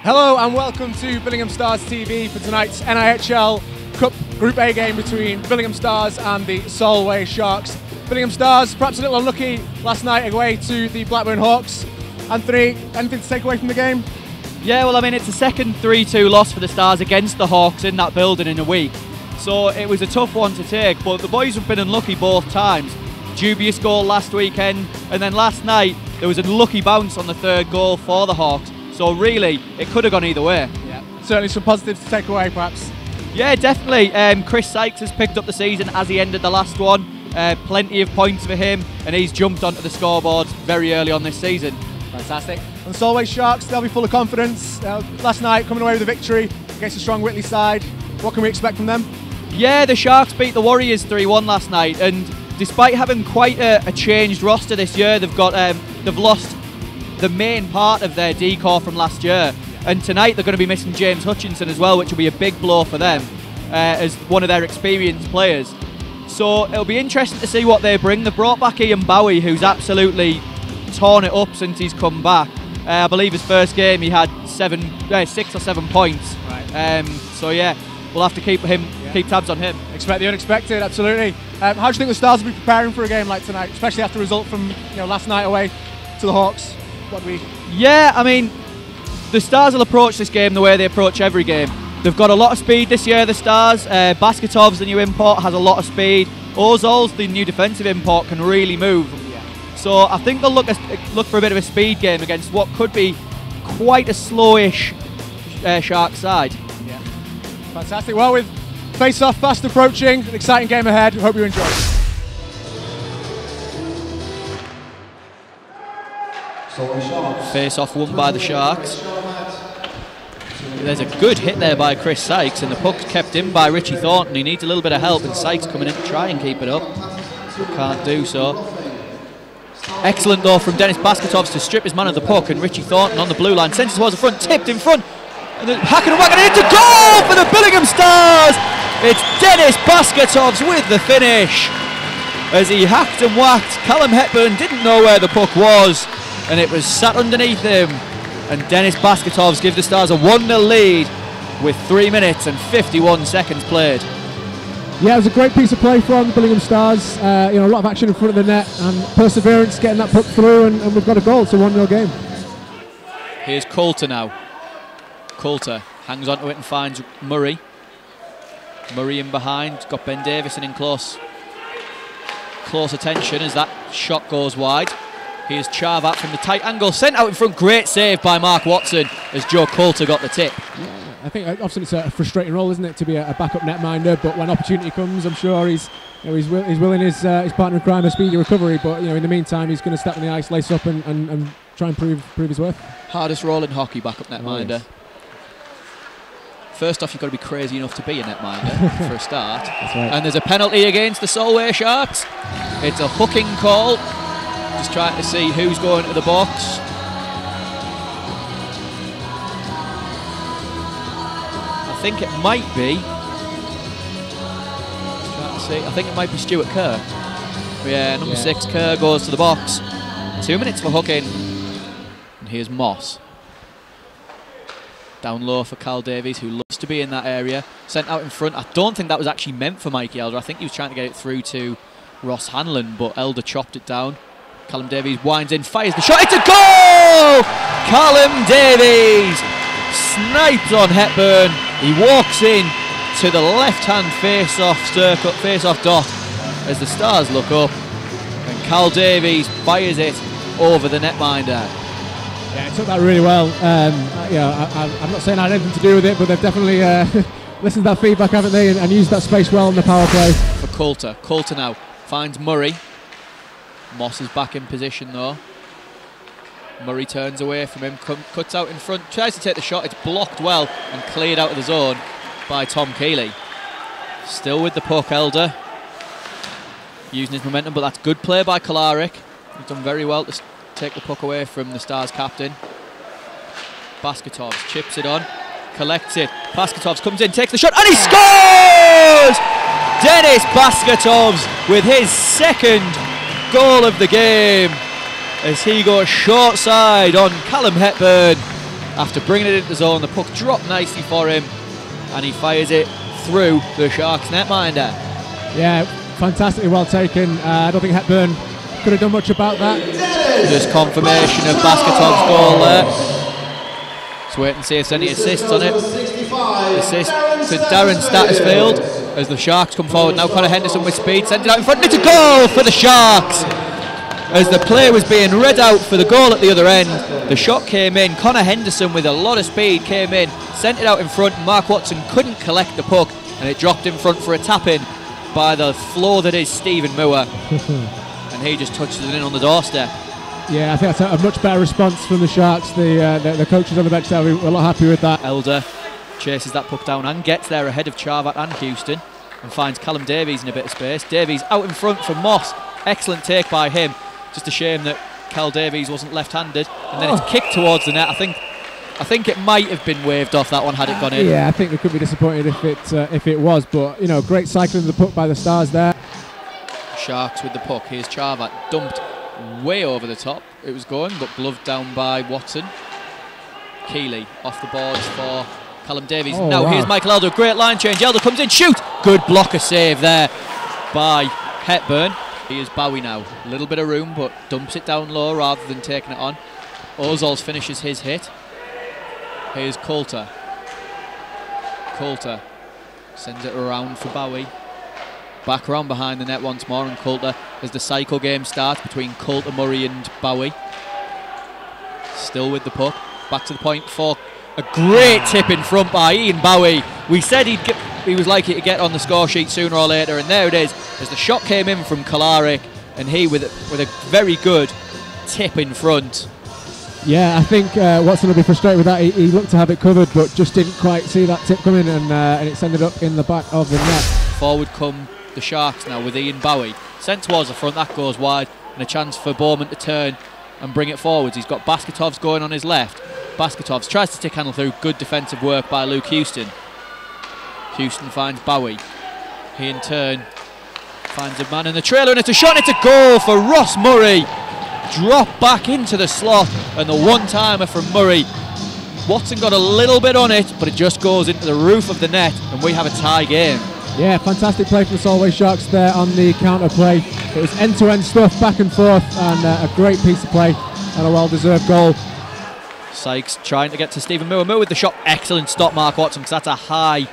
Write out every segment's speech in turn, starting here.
Hello and welcome to Billingham Stars TV for tonight's NIHL Cup Group A game between Billingham Stars and the Solway Sharks. Billingham Stars perhaps a little unlucky last night away to the Blackburn Hawks. Anthony, anything to take away from the game? Yeah, well, I mean, it's the second 3-2 loss for the Stars against the Hawks in that building in a week. So it was a tough one to take, but the boys have been unlucky both times. Dubious goal last weekend, and then last night there was a lucky bounce on the third goal for the Hawks. So really, it could have gone either way. Yeah, certainly some positives to take away, perhaps. Yeah, definitely. Chris Sykes has picked up the season as he ended the last one. Plenty of points for him, and he's jumped onto the scoreboard very early on this season. Fantastic. And Solway Sharks, they'll be full of confidence. Last night, coming away with a victory against a strong Whitley side. What can we expect from them? Yeah, the Sharks beat the Warriors 3-1 last night, and despite having quite a changed roster this year, they've lost the main part of their decor from last year, and tonight they're going to be missing James Hutchinson as well, which will be a big blow for them as one of their experienced players. So it'll be interesting to see what they bring. They brought back Ian Bowie, who's absolutely torn it up since he's come back. I believe his first game he had 6 or 7 points. Right. So yeah, we'll have to keep tabs on him. Expect the unexpected, absolutely. How do you think the Stars will be preparing for a game like tonight, especially after the result from last night away to the Hawks? Yeah, I mean, the Stars will approach this game the way they approach every game. They've got a lot of speed this year, the Stars. Basketov's the new import, has a lot of speed. Ozol's the new defensive import, can really move. Yeah. So I think they'll look for a bit of a speed game against what could be quite a slowish Sharks side. Yeah. Fantastic. Well, with face-off fast approaching, an exciting game ahead. Hope you enjoy. Face-off won by the Sharks. There's a good hit there by Chris Sykes, and the puck's kept in by Richie Thornton. He needs a little bit of help, and Sykes coming in to try and keep it up. Can't do so. Excellent though from Dennis Basketovs to strip his man of the puck, and Richie Thornton on the blue line, sends it towards the front, tipped in front, and then hacking and whacking it into goal for the Billingham Stars! It's Dennis Basketovs with the finish. As he hacked and whacked, Callum Hepburn didn't know where the puck was, and it was sat underneath him, and Dennis Basketovs gives the Stars a 1-0 lead with 3 minutes and 51 seconds played. Yeah, it was a great piece of play from the Billingham Stars. A lot of action in front of the net and perseverance getting that puck through, and we've got a goal. It's a 1-0 game. Here's Coulter now. Coulter hangs onto it and finds Murray. Murray in behind, got Ben Davison in close attention as that shot goes wide. Here's Charvat from the tight angle, sent out in front. Great save by Mark Watson as Joe Coulter got the tip. Yeah, I think often it's a frustrating role, isn't it, to be a backup netminder, but when opportunity comes, I'm sure he's willing his partner in crime a speedy recovery, but in the meantime he's going to step on the ice, lace up and try and prove his worth. Hardest role in hockey, backup netminder. Yes. First off, you've got to be crazy enough to be a netminder for a start. That's right. And there's a penalty against the Solway Sharks. It's a hooking call. Just trying to see who's going to the box. I think it might be. Just trying to see. I think it might be Stuart Kerr. Yeah, number 6, Kerr goes to the box. 2 minutes for hooking. And here's Moss. Down low for Cal Davies, who loves to be in that area. Sent out in front. I don't think that was actually meant for Mikey Elder. I think he was trying to get it through to Ross Hanlon, but Elder chopped it down. Callum Davies winds in, fires the shot. It's a goal! Callum Davies snipes on Hepburn. He walks in to the left-hand face-off dot as the Stars look up, and Cal Davies fires it over the netminder. Yeah, he took that really well. I'm not saying I had anything to do with it, but they've definitely listened to that feedback, haven't they, and used that space well in the power play. For Coulter. Coulter now finds Murray. Moss is back in position though. Murray turns away from him, cuts out in front, tries to take the shot. It's blocked well and cleared out of the zone by Tom Keeley. Still with the puck, Elder. Using his momentum, but that's good play by Kolarik. He's done very well to take the puck away from the Stars captain. Basketovs chips it on, collects it. Basketovs comes in, takes the shot, and he scores! Dennis Basketovs with his second goal of the game as he goes short side on Callum Hepburn After bringing it into the zone, the puck dropped nicely for him, and he fires it through the Sharks netminder. Yeah, fantastically well taken. I don't think Hepburn could have done much about that. Just confirmation of Basketov's goal there. Let's wait and see if there's any assists on it. Assist to Darren Stattersfield as the Sharks come forward. Now Connor Henderson with speed, sends it out in front, and it's a goal for the Sharks! As the play was being read out for the goal at the other end, the shot came in. Connor Henderson with a lot of speed came in, sent it out in front. Mark Watson couldn't collect the puck, and it dropped in front for a tap-in by the floor that is Stephen Moore. And he just touches it in on the doorstep. Yeah, I think that's a much better response from the Sharks. The coaches on the bench there were a lot happy with that. Elder chases that puck down and gets there ahead of Charvat and Houston, and finds Callum Davies in a bit of space. Davies out in front from Moss. Excellent take by him. Just a shame that Cal Davies wasn't left-handed, and then it's kicked towards the net. I think it might have been waved off that one had it gone in. Yeah, I think they could be disappointed if it was, but you know, great cycling of the puck by the Stars there. Sharks with the puck. Here's Charvat, dumped way over the top. It was going, but gloved down by Watson. Keeley off the boards for Callum Davies. Now here's Michael Elder, great line change. Elder comes in, shoot! Good blocker save there by Hepburn. Here's Bowie now. A little bit of room, but dumps it down low rather than taking it on. Ozols finishes his hit. Here's Coulter. Coulter sends it around for Bowie. Back around behind the net once more, and Coulter, as the cycle game starts between Coulter, Murray and Bowie. Still with the puck. Back to the point for a great tip in front by Ian Bowie. We said he was likely to get on the score sheet sooner or later, and there it is, as the shot came in from Kolaric, and he with a very good tip in front. Yeah, I think Watson will be frustrated with that. He looked to have it covered, but just didn't quite see that tip coming, and it's ended up in the back of the net. Forward come the Sharks now with Ian Bowie. Sent towards the front, that goes wide, and a chance for Bowman to turn and bring it forwards. He's got Basketovs going on his left. Basketovs tries to stick handle through, good defensive work by Luke Houston. Houston finds Bowie. He in turn finds a man in the trailer, and it's a shot, and it's a goal for Ross Murray. Drop back into the slot, and the one-timer from Murray. Watson got a little bit on it, but it just goes into the roof of the net, and we have a tie game. Yeah, fantastic play from the Solway Sharks there on the counter play. It was end-to-end stuff, back and forth, and a great piece of play and a well-deserved goal. Sykes trying to get to Stephen Moore. Moore with the shot. Excellent stop, Mark Watson, because that's a high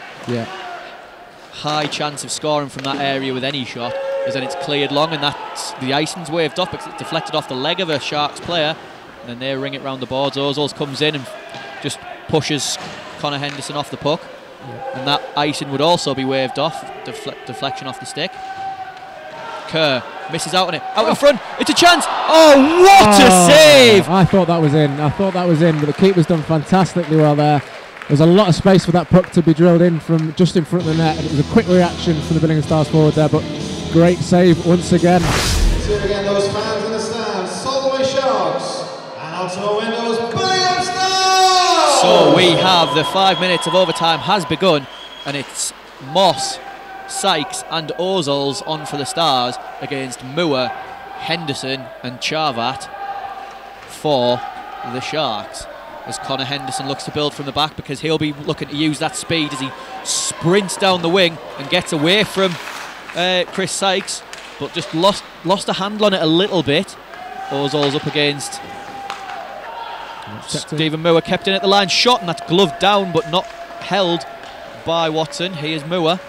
chance of scoring from that area with any shot. As then it's cleared long, and that's the icing's waved off because it's deflected off the leg of a Sharks player, and then they ring it round the boards. Ozols comes in and just pushes Connor Henderson off the puck, and that icing would also be waved off. Deflection off the stick. Kerr misses out on it. Out in front. It's a chance. Oh, what a save! I thought that was in. But the keeper's done fantastically well there. There's a lot of space for that puck to be drilled in from just in front of the net, and it was a quick reaction from the Billingham Stars forward there, but great save once again. See again those fans in the stands, Solway Sharks, and also windows Billingham Stars! So we have the 5 minutes of overtime has begun, and it's Moss, Sykes and Ozols on for the Stars against Moore, Henderson and Charvat for the Sharks. As Connor Henderson looks to build from the back, because he'll be looking to use that speed as he sprints down the wing and gets away from Chris Sykes, but just lost a handle on it a little bit. Ozols up against Stephen Moore, kept in at the line, shot, and that's gloved down but not held by Watson. Here's Moore,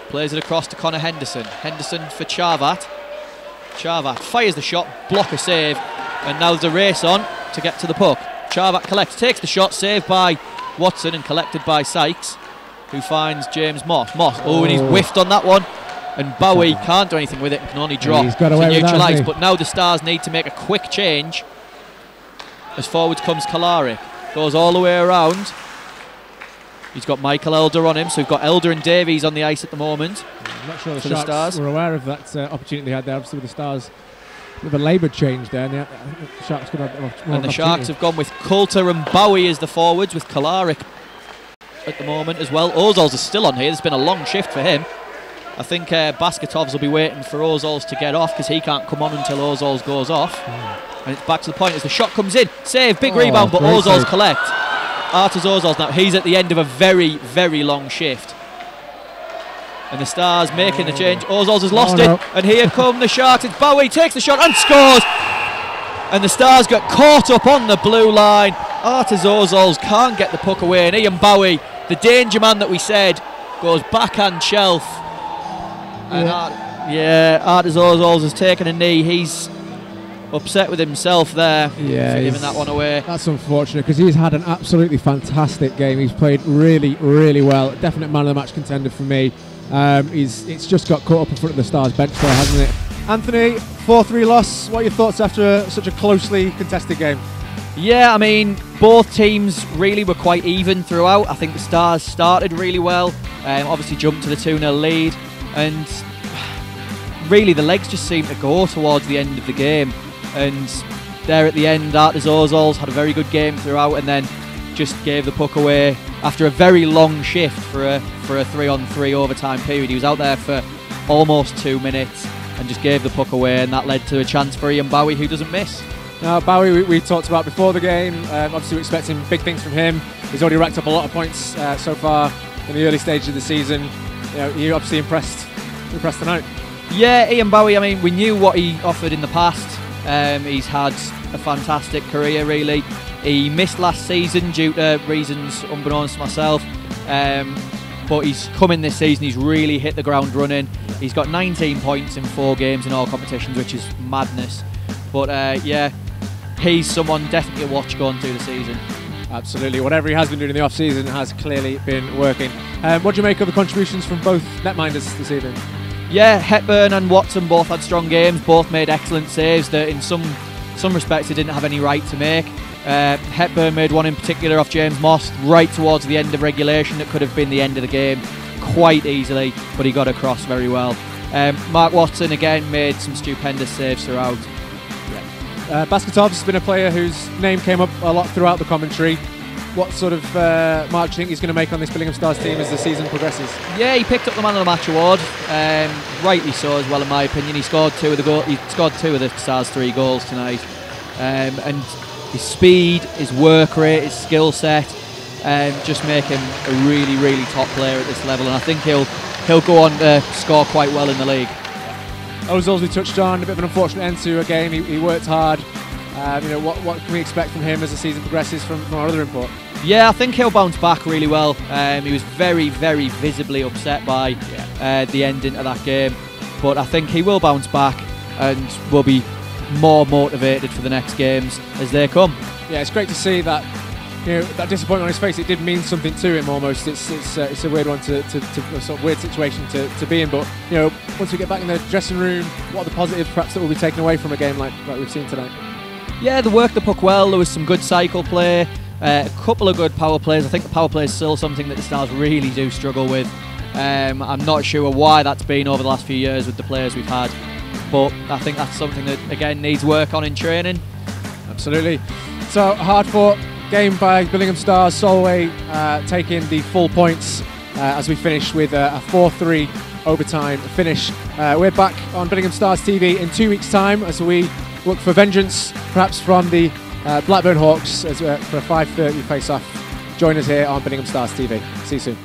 plays it across to Connor Henderson. Henderson for Charvat. Charvat fires the shot, blocker save, and now there's a race on to get to the puck. Charvat collects, takes the shot, saved by Watson and collected by Sykes, who finds James Moss. And he's whiffed on that one, and Bowie can't do anything with it and can only drop to neutralise. But now the Stars need to make a quick change. As forwards comes Kolaric, goes all the way around. He's got Michael Elder on him, so we've got Elder and Davies on the ice at the moment. I'm not sure the Sharks were aware of that opportunity they had there, obviously with the Stars. With a laboured change there, and the Sharks could have more. And the Sharks have gone with Coulter and Bowie as the forwards, with Kolaric at the moment as well. Ozols is still on here. There's been a long shift for him. I think Basketovs will be waiting for Ozols to get off because he can't come on until Ozols goes off. And it's back to the point as the shot comes in. Save, big rebound, but Ozols collect. Artis Ozols now, he's at the end of a very, very long shift. And the Stars making the change. Ozols has lost it. And here come the Sharks. It's Bowie, takes the shot and scores. And the Stars got caught up on the blue line. Artis Ozols can't get the puck away. And Ian Bowie, the danger man that we said, goes backhand shelf. And Artis Ozols has taken a knee. He's upset with himself there for giving that one away. That's unfortunate because he's had an absolutely fantastic game. He's played really, really well. Definite man of the match contender for me. It's just got caught up in front of the Stars bench there, hasn't it? Anthony, 4-3 loss. What are your thoughts after such a closely contested game? Yeah, I mean, both teams really were quite even throughout. I think the Stars started really well, obviously jumped to the 2-0 lead, and really the legs just seemed to go towards the end of the game. And there at the end, Artis Ozols had a very good game throughout and then just gave the puck away after a very long shift for a 3-on-3 overtime period. He was out there for almost 2 minutes and just gave the puck away, and that led to a chance for Ian Bowie, who doesn't miss. Now, Bowie, we talked about before the game. Obviously, we're expecting big things from him. He's already racked up a lot of points so far in the early stages of the season. You're obviously impressed tonight. Yeah, Ian Bowie, I mean, we knew what he offered in the past. He's had a fantastic career, really. He missed last season due to reasons unbeknownst to myself. But he's come in this season, he's really hit the ground running. He's got 19 points in 4 games in all competitions, which is madness. But yeah, he's someone definitely to watch going through the season. Absolutely. Whatever he has been doing in the off-season has clearly been working. What do you make of the contributions from both netminders this evening? Yeah, Hepburn and Watson both had strong games, both made excellent saves that in some respects they didn't have any right to make. Hepburn made one in particular off James Moss right towards the end of regulation that could have been the end of the game quite easily, but he got across very well. Mark Watson again made some stupendous saves throughout. Basketovs has been a player whose name came up a lot throughout the commentary. What sort of mark do you think he's going to make on this Billingham Stars team as the season progresses? Yeah, he picked up the Man of the Match award, rightly so as well in my opinion. He scored two of the Stars' 3 goals tonight, and his speed, his work rate, his skill set just make him a really, really top player at this level, and I think he'll go on to score quite well in the league. Ozols we touched on, a bit of an unfortunate end to a game. He worked hard. What can we expect from him as the season progresses from our other import? Yeah, I think he'll bounce back really well. He was very, very visibly upset by the ending of that game, but I think he will bounce back and will be more motivated for the next games as they come. Yeah, it's great to see that. That disappointment on his face, it did mean something to him almost. It's a weird one to a sort of weird situation to be in. But once we get back in the dressing room, what are the positives perhaps that will be taken away from a game like we've seen tonight? Yeah, they worked the puck well. There was some good cycle play, a couple of good power plays. I think the power play is still something that the Stars really do struggle with. I'm not sure why that's been over the last few years with the players we've had, but I think that's something that again needs work on in training. Absolutely. So hard-fought game by Billingham Stars. Solway taking the full points as we finish with a 4-3 overtime finish. We're back on Billingham Stars TV in 2 weeks' time as we look for vengeance, perhaps from the Blackburn Hawks, for a 5:30 face-off. Join us here on Billingham Stars TV. See you soon.